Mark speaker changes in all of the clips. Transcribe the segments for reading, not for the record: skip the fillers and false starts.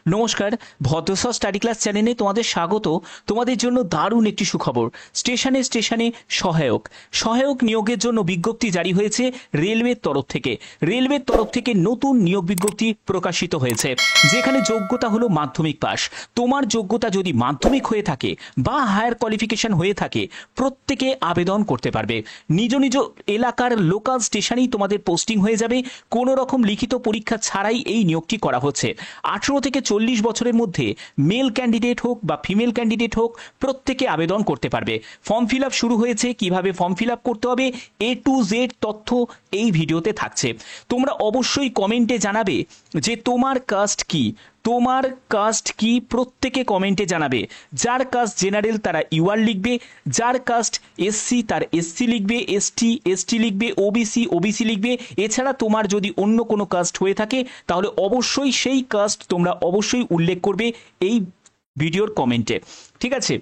Speaker 1: নমস্কার, ভদ্রসর study class চ্যানেলে তোমাদের স্বাগত। তোমাদের জন্য দারুণ একটি সুখবর। স্টেশনে স্টেশনে সহায়ক সহায়ক নিয়োগের জন্য বিজ্ঞপ্তি জারি হয়েছে রেলওয়ের তরফ থেকে। রেলওয়ের তরফ থেকে নতুন নিয়োগ বিজ্ঞপ্তি প্রকাশিত হয়েছে, যেখানে যোগ্যতা হলো মাধ্যমিক পাস। তোমার যোগ্যতা যদি মাধ্যমিক হয়ে থাকে বা হায়ার কোয়ালিফিকেশন হয়ে থাকে, প্রত্যেকে আবেদন করতে পারবে। নিজ নিজ এলাকার লোকাল স্টেশনেই তোমাদের পোস্টিং হয়ে যাবে। কোনো রকম লিখিত পরীক্ষা ছাড়াই এই নিয়োগটি করা হচ্ছে। 18 থেকে 40 বছরের মধ্যে মেল ক্যান্ডিডেট হোক বা ফিমেল ক্যান্ডিডেট হোক, প্রত্যেকে আবেদন করতে পারবে। ফর্ম ফিল আপ শুরু হয়েছে। কিভাবে ফর্ম ফিল আপ করতে হবে A to Z তথ্য এই ভিডিওতে থাকছে। তোমরা অবশ্যই কমেন্টে জানাবে যে তোমার কাস্ট কি, তোমার কাস্ট কি, প্রত্যেকে কমেন্টে জানাবে। যার কাস্ট জেনারেল তারা ইউআর লিখবে, যার কাস্ট এসসি তার এসসি লিখবে, এসটি এসটি লিখবে, ওবিসি ওবিসি লিখবে। এছাড়া তোমার যদি অন্য কোনো কাস্ট হয়ে থাকে তাহলে অবশ্যই সেই কাস্ট তোমরা অবশ্যই উল্লেখ করবে এই ভিডিওর কমেন্টে। ঠিক আছে,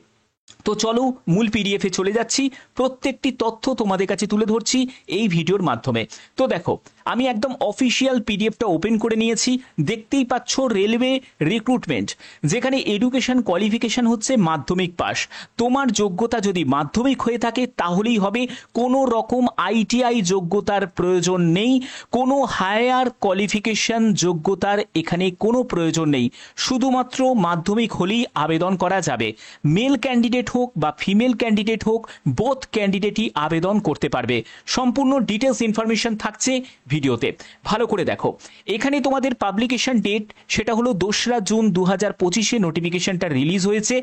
Speaker 1: তো চলো মূল পিডিএফে চলে যাচ্ছি। প্রত্যেকটি তথ্য তোমাদের কাছে তুলে ধরছি এই ভিডিওর মাধ্যমে। তো দেখো, আমি একদম অফিসিয়াল পিডিএফটা ওপেন করে নিয়েছি। দেখতেই পাচ্ছ রেলওয়ে রিক্রুটমেন্ট, যেখানে এডুকেশন কোয়ালিফিকেশন হচ্ছে মাধ্যমিক পাস। তোমার যোগ্যতা যদি মাধ্যমিক হয়ে থাকে তাহলেই হবে। কোনো রকম আইটিআই যোগ্যতার প্রয়োজন নেই, কোনো হায়ার কোয়ালিফিকেশন যোগ্যতার এখানে কোনো প্রয়োজন নেই। শুধুমাত্র মাধ্যমিক হলেই আবেদন করা যাবে। মেল ক্যান্ডিডেট হোক বা ফিমেল ক্যান্ডিডেট হোক, বোথ ক্যান্ডিডেটই আবেদন করতে পারবে। সম্পূর্ণ ডিটেলস ইনফরমেশন থাকছে ভিডিওতে, ভালো করে দেখো। এখানে তোমাদের পাবলিকেশন ডেট সেটা হলো 2রা জুন 2025-এ নোটিফিকেশনটা রিলিজ হয়েছে,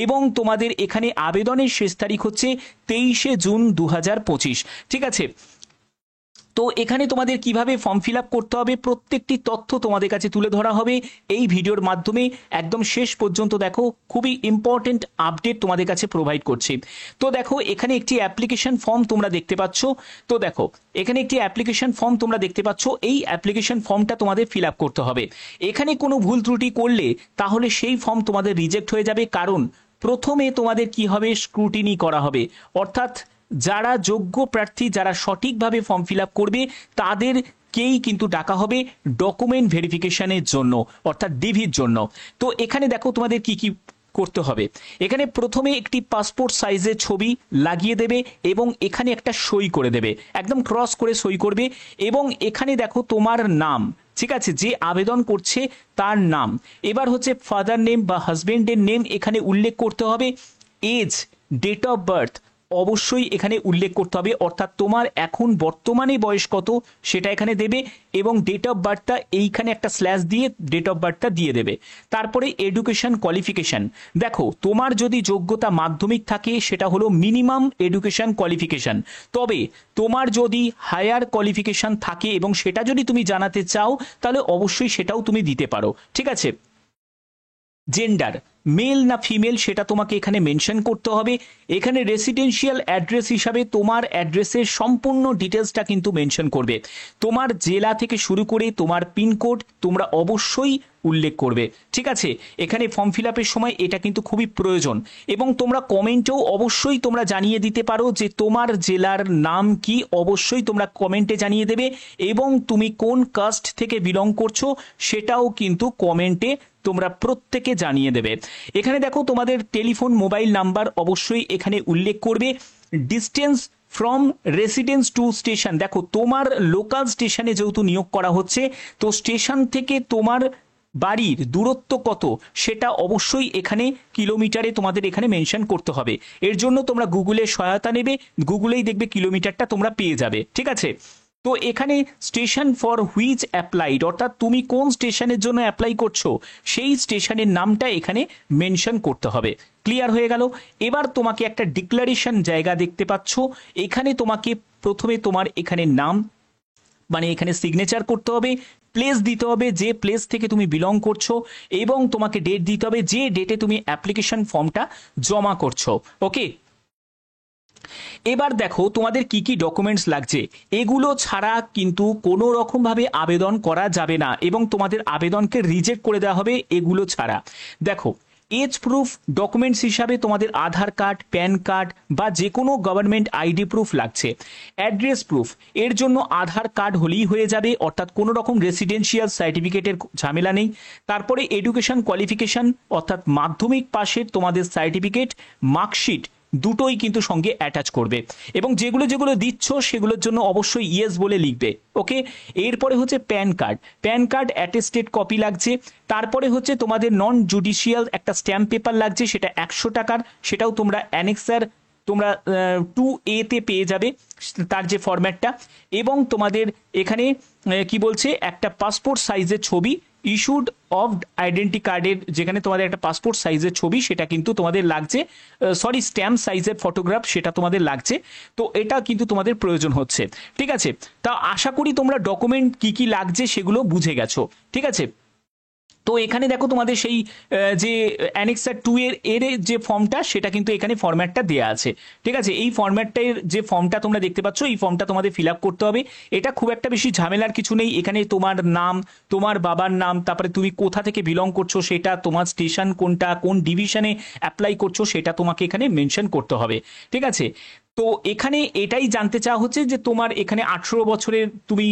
Speaker 1: এবং তোমাদের এখানে আবেদনের শেষ তারিখ হচ্ছে 23শে জুন 2025। ঠিক আছে, তো এখানে তোমাদের কিভাবে ফর্ম ফিল আপ করতে হবে প্রত্যেকটি তথ্য তোমাদের কাছে তুলে ধরা হবে এই ভিডিওর মাধ্যমে। একদম শেষ পর্যন্ত দেখো, খুবই ইম্পর্টেন্ট আপডেট তোমাদের কাছে প্রোভাইড করছি। তো দেখো, এখানে একটি অ্যাপ্লিকেশন ফর্ম তোমরা দেখতে পাচ্ছ। তো দেখো, এখানে একটি অ্যাপ্লিকেশন ফর্ম তোমরা দেখতে পাচ্ছ। এই অ্যাপ্লিকেশন ফর্মটা তোমাদের ফিল আপ করতে হবে। এখানে কোনো ভুল ত্রুটি করলে তাহলে সেই ফর্ম তোমাদের রিজেক্ট হয়ে যাবে, কারণ প্রথমে তোমাদের কি হবে, স্ক্রুটিনি করা হবে। অর্থাৎ যারা যোগ্য প্রার্থী, যারা সঠিকভাবে ফর্ম ফিল আপ করবে তাদেরকেই কিন্তু ডাকা হবে ডকুমেন্ট ভেরিফিকেশনের জন্য, অর্থাৎ ডিভির জন্য। তো এখানে দেখো তোমাদের কি কি করতে হবে। এখানে প্রথমে একটি পাসপোর্ট সাইজের ছবি লাগিয়ে দেবে এবং এখানে একটা সই করে দেবে, একদম ক্রস করে সই করবে। এবং এখানে দেখো তোমার নাম, ঠিক আছে, যে আবেদন করছে তার নাম। এবার হচ্ছে ফাদার নেম বা হাজবেন্ডের নেম এখানে উল্লেখ করতে হবে। এজ, ডেট অফ বার্থ অবশ্যই এখানে উল্লেখ করতে হবে, অর্থাৎ তোমার এখন বর্তমানে বয়স কত সেটা এখানে দেবে, এবং ডেট অফ বার্থটা এইখানে একটা স্ল্যাশ দিয়ে ডেট অফ বার্থটা দিয়ে দেবে। তারপরে এডুকেশন কোয়ালিফিকেশন, দেখো তোমার যদি যোগ্যতা মাধ্যমিক থাকে সেটা হলো মিনিমাম এডুকেশন কোয়ালিফিকেশন। তবে তোমার যদি হায়ার কোয়ালিফিকেশন থাকে এবং সেটা যদি তুমি জানাতে চাও তাহলে অবশ্যই সেটাও তুমি দিতে পারো। ঠিক আছে, জেন্ডার মেল না ফিমেল সেটা তোমাকে এখানে মেনশন করতে হবে। এখানে রেসিডেন্সিয়াল অ্যাড্রেস হিসাবে তোমার অ্যাড্রেসের সম্পূর্ণ ডিটেলসটা কিন্তু মেনশন করবে। তোমার জেলা থেকে শুরু করে তোমার পিনকোড তোমরা অবশ্যই উল্লেখ করবে। ঠিক আছে, এখানে ফর্ম ফিল আপের সময় এটা কিন্তু খুবই প্রয়োজন। এবং তোমরা কমেন্টেও অবশ্যই তোমরা জানিয়ে দিতে পারো যে তোমার জেলার নাম কি, অবশ্যই তোমরা কমেন্টে জানিয়ে দেবে। এবং তুমি কোন কাস্ট থেকে বিলং করছো সেটাও কিন্তু কমেন্টে তোমরা প্রত্যেকে জানিয়ে দেবে। এখানে দেখো তোমাদের টেলিফোন মোবাইল নাম্বার অবশ্যই এখানে উল্লেখ করবে। Distance from residence two station, দেখো তোমার লোকাল স্টেশনে যেহেতু নিয়োগ করা হচ্ছে, তো স্টেশন থেকে তোমার বাড়ির দূরত্ব কত সেটা অবশ্যই এখানে কিলোমিটারে তোমাদের এখানে মেনশন করতে হবে। এর জন্য তোমরা গুগলের সহায়তা নেবে, গুগলেই দেখবে কিলোমিটারটা তোমরা পেয়ে যাবে। ঠিক আছে, তো এখানে স্টেশন ফর হুইচ অ্যাপ্লাইড, অর্থাৎ তুমি কোন স্টেশনের জন্য অ্যাপ্লাই করছো সেই স্টেশনের নামটা এখানে মেনশন করতে হবে। ক্লিয়ার হয়ে গেল। এবার তোমাকে একটা ডিক্লারেশন জায়গা দেখতে পাচ্ছ। এখানে তোমাকে প্রথমে তোমার এখানে নাম, মানে এখানে সিগনেচার করতে হবে, প্লেস দিতে হবে যে প্লেস থেকে তুমি বিলং করছো, এবং তোমাকে ডেট দিতে হবে যে ডেটে তুমি অ্যাপ্লিকেশন ফর্মটা জমা করছো। ওকে, এবার দেখো তোমাদের কি কি ডকুমেন্টস লাগছে। এগুলো ছাড়া কিন্তু কোনো রকমভাবে আবেদন করা যাবে না এবং তোমাদের আবেদনকে রিজেক্ট করে দেওয়া হবে এগুলো ছাড়া। দেখো, এজ প্রুফ ডকুমেন্টস হিসাবে তোমাদের আধার কার্ড, প্যান কার্ড বা যে কোনো গভর্নমেন্ট আইডি প্রুফ লাগছে। অ্যাড্রেস প্রুফ, এর জন্য আধার কার্ড হলেই হয়ে যাবে, অর্থাৎ কোনো রকম রেসিডেন্সিয়াল সার্টিফিকেটের ঝামেলা নেই। তারপরে এডুকেশন কোয়ালিফিকেশন অর্থাৎ মাধ্যমিক পাশের তোমাদের সার্টিফিকেট, মার্কশিট দুটোই কিন্তু সঙ্গে অ্যাটাচ করবে, এবং যেগুলো যেগুলো দিচ্ছ সেগুলোর জন্য অবশ্যই ইয়েস বলে লিখবে। ওকে, এরপরে হচ্ছে pan card, pan card attested copy লাগছে। তারপরে হচ্ছে তোমাদের নন জুডিশিয়াল একটা স্ট্যাম্প পেপার লাগছে, সেটা 100 টাকার, সেটাও তোমরা অ্যানেক্সার তোমরা 2A তে পেয়ে যাবে তার যে ফরম্যাটটা। এবং তোমাদের এখানে কি বলছে, একটা পাসপোর্ট সাইজের ছবি ইস্যুড অফ আইডেন্টি কার্ডের, যেখানে তোমাদের একটা পাসপোর্ট সাইজের ছবি সেটা কিন্তু তোমাদের লাগছে, সরি স্ট্যাম্প সাইজের ফটোগ্রাফ সেটা তোমাদের লাগছে। তো এটা কিন্তু তোমাদের প্রয়োজন হচ্ছে। ঠিক আছে, তা আশা করি তোমরা ডকুমেন্ট কি কি লাগছে সেগুলো বুঝে গেছো। ঠিক আছে, তো এখানে দেখো তোমাদের সেই যে অ্যানেক্সার 2 এর যে ফর্মটা সেটা কিন্তু এখানে ফরম্যাটটা দেওয়া আছে। ঠিক আছে, এই ফরম্যাটটার যে ফর্মটা তোমরা দেখতে পাচ্ছ, এই ফর্মটা তোমাদের ফিল আপ করতে হবে। এটা খুব একটা বেশি ঝামেলার কিছু নেই। এখানে তোমার নাম, তোমার বাবার নাম, তারপরে তুমি কোথা থেকে বিলং করছো সেটা, তোমার স্টেশন কোনটা, কোন ডিভিশনে অ্যাপ্লাই করছো সেটা তোমাকে এখানে মেনশন করতে হবে। ঠিক আছে, তো এখানে এটাই জানতে চাওয়া হচ্ছে যে তোমার এখানে 18 বছরের তুমি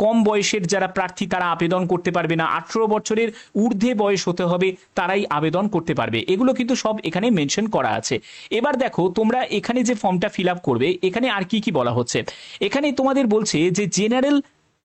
Speaker 1: কম বয়সের যারা প্রার্থী তারা আবেদন করতে পারবে না, 18 বছরের ঊর্ধ্বে বয়স হতে হবে তারাই আবেদন করতে পারবে। এগুলো কিন্তু সব এখানে মেনশন করা আছে। এবার দেখো তোমরা এখানে যে ফর্মটা ফিল আপ করবে, এখানে আর কি কি বলা হচ্ছে। এখানে তোমাদের বলছে যে জেনারেল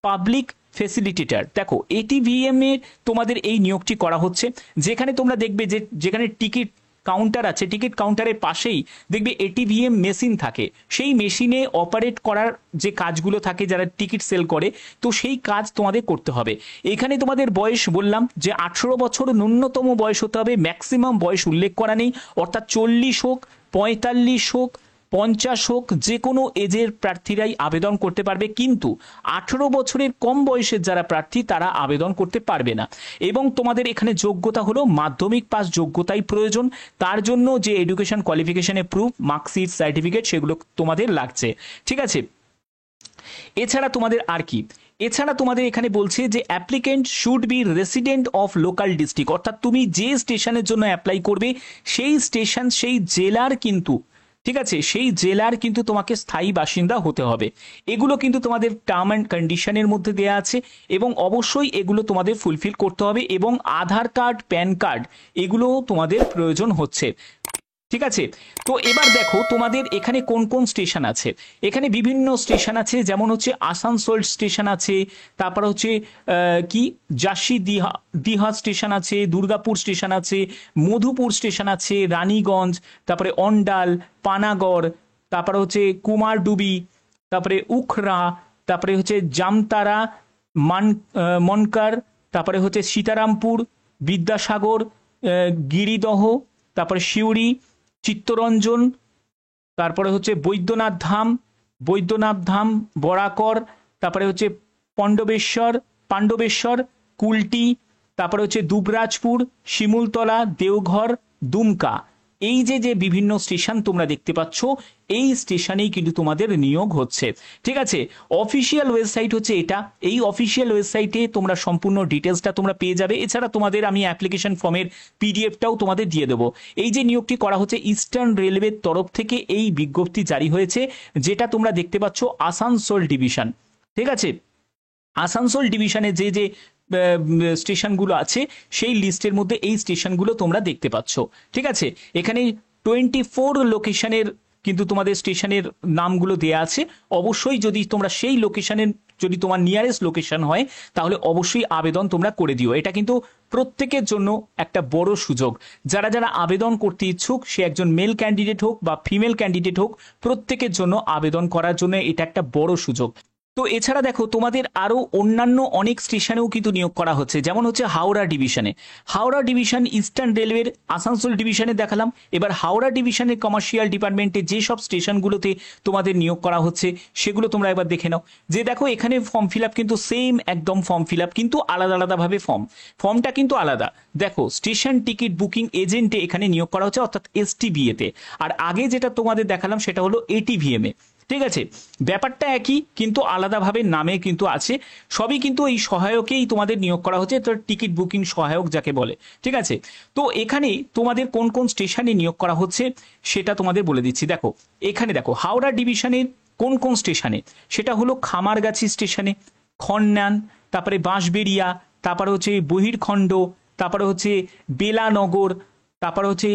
Speaker 1: পাবলিক ফেসিলিটেটর, দেখো এটিভিএম এর তোমাদের এই নিয়োগটি করা হচ্ছে। যেখানে তোমরা দেখবে যে যেখানে টিকিট কাউন্টার আছে, টিকিট কাউন্টারের পাশেই দেখবে এটিভিএম মেশিন থাকে, সেই মেশিনে অপারেট করার যে কাজগুলো থাকে যারা টিকিট সেল করে, তো সেই কাজ তোমাদের করতে হবে। এখানে তোমাদের বয়স বললাম যে 18 বছর ন্যূনতম বয়স হতে হবে, ম্যাক্সিমাম বয়স উল্লেখ করা নেই, অর্থাৎ 40 হোক, 45 হোক, 50 হোক, যে কোনো এজের প্রার্থীরাই আবেদন করতে পারবে, কিন্তু 18 বছরের কম বয়সের যারা প্রার্থী তারা আবেদন করতে পারবে না। এবং তোমাদের এখানে যোগ্যতা হলো মাধ্যমিক পাস যোগ্যতাই প্রয়োজন, তার জন্য যে এডুকেশন কোয়ালিফিকেশনের প্রুফ, মার্কশিট, সার্টিফিকেট সেগুলো তোমাদের লাগছে। ঠিক আছে, এছাড়া তোমাদের আর কি, এছাড়া তোমাদের এখানে বলছে যে applicant should be resident of local district, অর্থাৎ তুমি যে স্টেশনের জন্য অ্যাপ্লাই করবে সেই স্টেশন, সেই জেলার কিন্তু, ঠিক আছে, সেই জেলার কিন্তু তোমাকে স্থায়ী বাসিন্দা হতে হবে। এগুলো কিন্তু তোমাদের টার্ম অ্যান্ড কন্ডিশনের মধ্যে দেওয়া আছে, এবং অবশ্যই এগুলো তোমাদের ফুলফিল করতে হবে। এবং আধার কার্ড, প্যান কার্ড এগুলো তোমাদের প্রয়োজন হচ্ছে। ঠিক আছে, তো এবার দেখো তোমাদের এখানে কোন কোন স্টেশন আছে। এখানে বিভিন্ন স্টেশন আছে, যেমন হচ্ছে আসানসোল স্টেশন আছে, তারপর হচ্ছে কি জাসি দিহা স্টেশন আছে, দুর্গাপুর স্টেশন আছে, মধুপুর স্টেশন আছে, রানীগঞ্জ, তারপরে অন্ডাল, পানাগড়, তারপরে হচ্ছে কুমারডুবি, তারপরে উখরা, তারপরে হচ্ছে জামতারা, মনকার, তারপরে হচ্ছে সীতারামপুর, বিদ্যাসাগর, গিরিদহ, তারপরে সিউড়ি, চিত্তরঞ্জন, তারপরে হচ্ছে বৈদ্যনাথ ধাম, বরাকর, তারপরে হচ্ছে পাণ্ডবেশ্বর, কুলটি, তারপরে হচ্ছে দুবরাজপুর, শিমুলতলা, দেওঘর, দুমকা। এই যে যে বিভিন্ন স্টেশন তোমরা দেখতে পাচ্ছ, এই স্টেশনেই কিন্তু তোমাদের নিয়োগ হচ্ছে। ঠিক আছে, অফিসিয়াল ওয়েবসাইট হচ্ছে এটা। এই অফিসিয়াল ওয়েবসাইটে তোমরা সম্পূর্ণ ডিটেলসটা তোমরা পেয়ে যাবে। এছাড়া তোমাদের আমি অ্যাপ্লিকেশন ফর্মের পিডিএফটাও তোমাদের দিয়ে দেবো। এই যে নিয়োগটি করা হচ্ছে ইস্টার্ন রেলওয়ের তরফ থেকে এই বিজ্ঞপ্তি জারি হয়েছে, যেটা তোমরা দেখতে পাচ্ছ আসানসোল ডিভিশন। ঠিক আছে, আসানসোল ডিভিশনে যে যে স্টেশনগুলো আছে সেই লিস্টের মধ্যে এই স্টেশনগুলো তোমরা দেখতে পাচ্ছ। ঠিক আছে, এখানে 24 লোকেশনের কিন্তু তোমাদের স্টেশনের নামগুলো দেয়া আছে। অবশ্যই যদি তোমরা সেই লোকেশনের, যদি তোমার নিয়ারেস্ট লোকেশন হয় তাহলে অবশ্যই আবেদন তোমরা করে দিও। এটা কিন্তু প্রত্যেকের জন্য একটা বড় সুযোগ। যারা যারা আবেদন করতে ইচ্ছুক, সে একজন মেল ক্যান্ডিডেট হোক বা ফিমেল ক্যান্ডিডেট হোক, প্রত্যেকের জন্য আবেদন করার জন্য এটা একটা বড় সুযোগ। তো এছাড়া দেখো তোমাদের আরও অন্যান্য অনেক স্টেশনেও কিন্তু নিয়োগ করা হচ্ছে, যেমন হচ্ছে হাওড়া ডিভিশন ইস্টার্ন রেলওয়ের আসানসোল ডিভিশনে দেখালাম। এবার হাওড়া ডিভিশনের কমার্শিয়াল ডিপার্টমেন্টে যেসব স্টেশনগুলোতে তোমাদের নিয়োগ করা হচ্ছে সেগুলো তোমরা এবার দেখে নাও। যে দেখো এখানে ফর্ম ফিল আপ কিন্তু সেম একদম ফর্ম ফিল আপ, কিন্তু আলাদা আলাদাভাবে ফর্মটা কিন্তু আলাদা। দেখো স্টেশন টিকিট বুকিং এজেন্টে এখানে নিয়োগ করা হচ্ছে, অর্থাৎ এসটিবিএতে। আর আগে যেটা তোমাদের দেখালাম সেটা হলো এটিভিএম এ। ঠিক আছে, ব্যাপারটা একই কিন্তু আলাদাভাবে নামে কিন্তু আছে। সবই কিন্তু এই সহায়কেই তোমাদের নিয়োগ করা হচ্ছে, তো টিকিট বুকিং সহায়ক যাকে বলে। ঠিক আছে, তো এখানে তোমাদের কোন কোন স্টেশনে নিয়োগ করা হচ্ছে সেটা তোমাদের বলে দিচ্ছি। দেখো এখানে দেখো হাওড়া ডিভিশনের কোন কোন স্টেশনে, সেটা হলো খামারগাছি স্টেশনে, খন্নান, তারপরে বাঁশবেড়িয়া, তারপরে হচ্ছে বহিরখণ্ড, তারপরে হচ্ছে বেলানগর, তারপরে হচ্ছে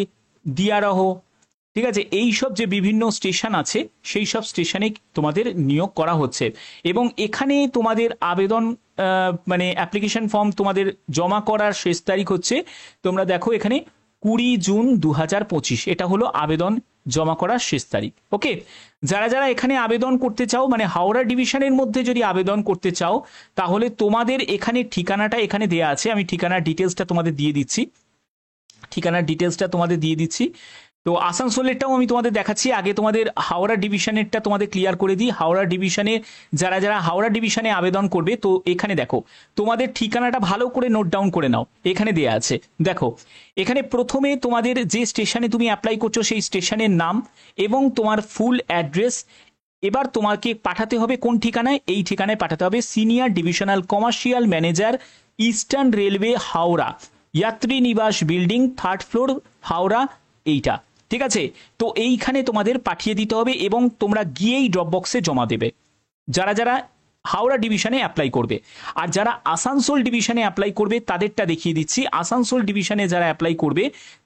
Speaker 1: দিয়ারহ। ঠিক আছে, এই সব যে বিভিন্ন স্টেশন আছে সেই সব স্টেশনে তোমাদের নিয়োগ করা হচ্ছে। এবং এখানে তোমাদের আবেদন মানে অ্যাপ্লিকেশন ফর্ম তোমাদের জমা করার শেষ তারিখ হচ্ছে, তোমরা দেখো এখানে 20 জুন 2025, এটা হলো আবেদন জমা করার শেষ তারিখ। ওকে, যারা যারা এখানে আবেদন করতে চাও, মানে হাওড়া ডিভিশনের মধ্যে যদি আবেদন করতে চাও, তাহলে তোমাদের এখানে ঠিকানাটা এখানে দেয়া আছে, আমি ঠিকানার ডিটেলসটা তোমাদের দিয়ে দিচ্ছি। তো আসানসোলেরটাও আমি তোমাদের দেখাচ্ছি, আগে তোমাদের হাওড়া ডিভিশনেরটা তোমাদের ক্লিয়ার করে দিই। হাওড়া ডিভিশনে যারা যারা হাওড়া ডিভিশনে আবেদন করবে, তো এখানে দেখো তোমাদের ঠিকানাটা ভালো করে নোট ডাউন করে নাও, এখানে দেয়া আছে। দেখো এখানে প্রথমে তোমাদের যে স্টেশনে তুমি অ্যাপ্লাই করছো সেই স্টেশনের নাম এবং তোমার ফুল অ্যাড্রেস। এবার তোমাকে পাঠাতে হবে কোন ঠিকানায়, এই ঠিকানায় পাঠাতে হবে senior divisional commercial manager, eastern railway, Howrah, যাত্রী নিবাস বিল্ডিং, 3rd ফ্লোর, হাওড়া, এইটা। ঠিক আছে, তো এইখানে তোমাদের পাঠিয়ে দিতে হবে এবং তোমরা গিয়েই ড্রপ বক্সে জমা দেবে, যারা যারা হাওড়া ডিভিশনে অ্যাপ্লাই করবে। আর যারা আসানসোল ডিভিশনে অ্যাপ্লাই করবে তাদেরটা দেখিয়ে দিচ্ছি। আসানসোল ডিভিশনে যারা অ্যাপ্লাই করবে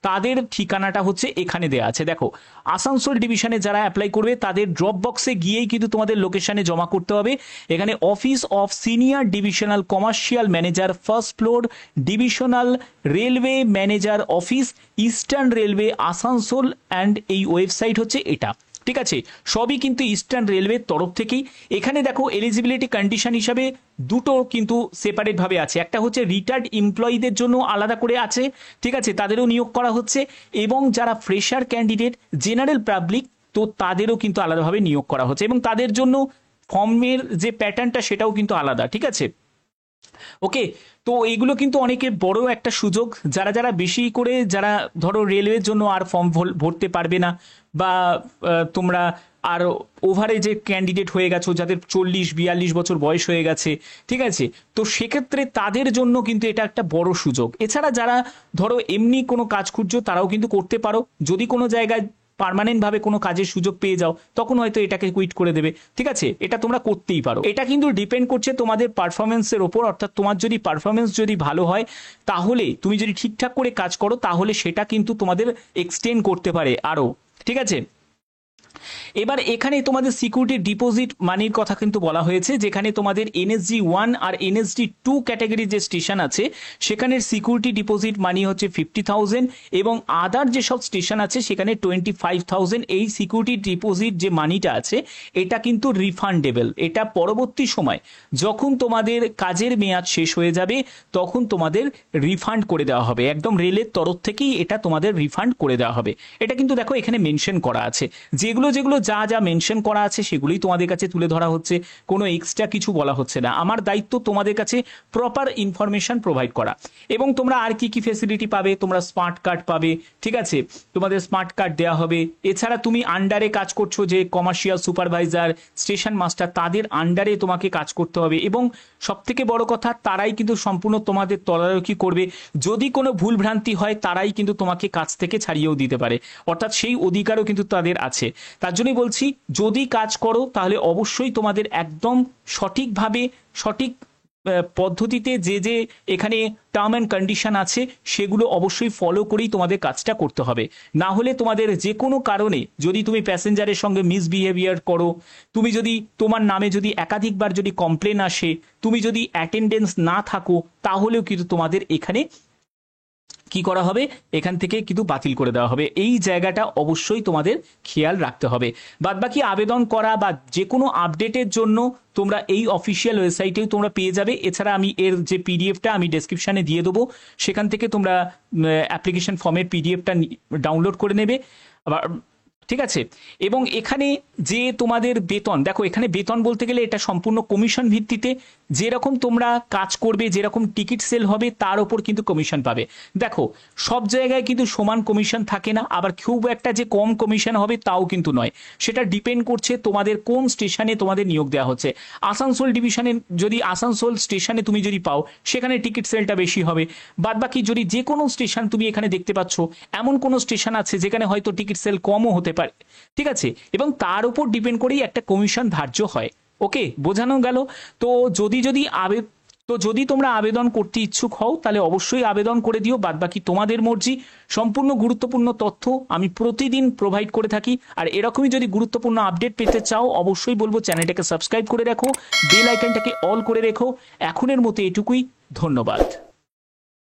Speaker 1: তাদের ঠিকানাটা হচ্ছে এখানে দেওয়া আছে। দেখো আসানসোল ডিভিশনে যারা অ্যাপ্লাই করবে তাদের ড্রপ বক্সে গিয়েই কিন্তু তোমাদের লোকেশনে জমা করতে হবে। এখানে office of senior divisional commercial manager, 1st floor, divisional railway manager office, eastern railway, Asansol. And এই ওয়েবসাইট হচ্ছে এটা। ঠিক আছে, সবই কিন্তু ইস্টার্ন রেলওয়ের তরফ থেকেই। এখানে দেখো এলিজিবিলিটি কন্ডিশন হিসাবে দুটো কিন্তু সেপারেট ভাবে আছে, একটা হচ্ছে রিটায়ার্ড এমপ্লয়ীদের জন্য আলাদা করে আছে। ঠিক আছে, তাদেরও নিয়োগ করা হচ্ছে, এবং যারা ফ্রেশার ক্যান্ডিডেট, জেনারেল পাবলিক, তো তাদেরও কিন্তু আলাদাভাবে নিয়োগ করা হচ্ছে, এবং তাদের জন্য ফর্মের যে প্যাটার্নটা সেটাও কিন্তু আলাদা। ঠিক আছে, ওকে, তো এইগুলো কিন্তু অনেকের বড় একটা সুযোগ। যারা যারা বেশি করে যারা ধরো রেলওয়ের জন্য আর ফর্ম ভরতে পারবে না, বা তোমরা আর ওভারে যে ক্যান্ডিডেট হয়ে গেছো, যাদের 40-42 বছর বয়স হয়ে গেছে, ঠিক আছে, তো সেক্ষেত্রে তাদের জন্য কিন্তু এটা একটা বড় সুযোগ। এছাড়া যারা ধরো এমনি কোনো কাজ খুঁজছো তারাও কিন্তু করতে পারো, যদি কোনো জায়গায় পার্মানেন্ট ভাবে কোনো কাজের সুযোগ পেয়ে যাও তখন হয়তো এটাকে কুইট করে দেবে। ঠিক আছে, এটা তোমরা করতেই পারো। এটা কিন্তু ডিপেন্ড করছে তোমাদের পারফরমেন্সের ওপর, অর্থাৎ তোমার যদি পারফরমেন্স যদি ভালো হয়, তাহলে তুমি যদি ঠিকঠাক করে কাজ করো, তাহলে সেটা কিন্তু তোমাদের এক্সটেন্ড করতে পারে আরো। ঠিক আছে, এবার এখানে তোমাদের সিকিউরিটি ডিপোজিট মানির কথা কিন্তু বলা হয়েছে, যেখানে তোমাদের NSG 1 আর NSG 2 ক্যাটাগরির যে স্টেশন আছে সেখানের সিকিউরিটি ডিপোজিট মানি হচ্ছে 50,000, এবং আদার যেসব স্টেশন আছে সেখানে 25,000। এই সিকিউরিটি ডিপোজিট যে মানিটা আছে এটা কিন্তু রিফান্ডেবল। এটা পরবর্তী সময় যখন তোমাদের কাজের মেয়াদ শেষ হয়ে যাবে তখন তোমাদের রিফান্ড করে দেওয়া হবে, একদম রেলের তরফ থেকেই এটা তোমাদের রিফান্ড করে দেওয়া হবে। এটা কিন্তু দেখো এখানে মেনশন করা আছে, যেগুলো যেগুলো যা যা মেনশন করা আছে সেগুলোই তোমাদের কাছে তুলে ধরা হচ্ছে, কোনো এক্সট্রা কিছু বলা হচ্ছে না। আমার দায়িত্ব তোমাদের কাছে প্রপার ইনফরমেশন প্রোভাইড করা। এবং তোমরা আর কি কি ফেসিলিটি পাবে, তোমরা স্মার্ট কার্ড পাবে। ঠিক আছে, তোমাদের স্মার্ট কার্ড দেওয়া হবে। এছাড়া তুমি আন্ডারে কাজ করছো, যে কমার্শিয়াল সুপারভাইজার, স্টেশন মাস্টার, তাদের আন্ডারে তোমাকে কাজ করতে হবে, এবং সব থেকে বড় কথা তারাই কিন্তু সম্পূর্ণ তোমাদের তদারকি করবে। যদি কোনো ভুল ভ্রান্তি হয় তারাই কিন্তু তোমাকে কাজ থেকে ছাড়িয়েও দিতে পারে, অর্থাৎ সেই অধিকারও কিন্তু তাদের আছে। তার জন্যই বলছি, যদি কাজ করো তাহলে অবশ্যই তোমাদের একদম সঠিকভাবে সঠিক পদ্ধতিতে যে যে এখানে টার্ম অ্যান্ড কন্ডিশন আছে সেগুলো অবশ্যই ফলো করেই তোমাদের কাজটা করতে হবে। না হলে তোমাদের যে কোনো কারণে যদি তুমি প্যাসেঞ্জারের সঙ্গে মিসবিহেভিয়ার করো, তুমি যদি তোমার নামে যদি একাধিকবার যদি কমপ্লেন আসে, তুমি যদি অ্যাটেন্ডেন্স না থাকো, তাহলেও কিন্তু তোমাদের এখানে কি করা হবে, এখান থেকে কিন্তু বাতিল করে দেওয়া হবে। এই জায়গাটা অবশ্যই তোমাদের খেয়াল রাখতে হবে। বাদবাকি আবেদন করা বা যে কোনো আপডেটের জন্য তোমরা এই অফিসিয়াল ওয়েবসাইটেও তোমরা পেয়ে যাবে। এছাড়া আমি এর যে পিডিএফটা আমি ডেসক্রিপশনে দিয়ে দেবো, সেখান থেকে তোমরা অ্যাপ্লিকেশন ফর্মের পিডিএফটা ডাউনলোড করে নেবে। আবার ঠিক আছে। এবং এখানে যে তোমাদের বেতন, দেখো এখানে বেতন বলতে গেলে এটা সম্পূর্ণ কমিশন ভিত্তিতে, যেরকম তোমরা কাজ করবে, যেরকম টিকিট সেল হবে তার ওপর কিন্তু কমিশন পাবে। দেখো সব জায়গায় কিন্তু সমান কমিশন থাকে না, আবার খুব একটা যে কম কমিশন হবে তাও কিন্তু নয়, সেটা ডিপেন্ড করছে তোমাদের কোন স্টেশনে তোমাদের নিয়োগ দেওয়া হচ্ছে। আসানসোল ডিভিশনে যদি আসানসোল স্টেশনে তুমি যদি পাও সেখানে টিকিট সেলটা বেশি হবে। বাদ বাকি যদি যে কোনো স্টেশন তুমি এখানে দেখতে পাচ্ছ, এমন কোনো স্টেশন আছে যেখানে হয়তো টিকিট সেল কমও হতে পারে, ঠিক আছে, এবং তার উপর ডিপেন্ড করেই একটা কমিশন ধার্য হয়। ওকে, বোঝানো গেল? তো যদি তোমরা আবেদন করতে ইচ্ছুক হও তাহলে অবশ্যই আবেদন করে দিও, বাদ বাকি তোমাদের মর্জি। সম্পূর্ণ গুরুত্বপূর্ণ তথ্য আমি প্রতিদিন প্রোভাইড করে থাকি, আর এরকমই যদি গুরুত্বপূর্ণ আপডেট পেতে চাও অবশ্যই বলবো চ্যানেলটাকে সাবস্ক্রাইব করে রাখো, বেল আইকনটাকে অল করে রেখো। এখনের মতো এটুকুই, ধন্যবাদ।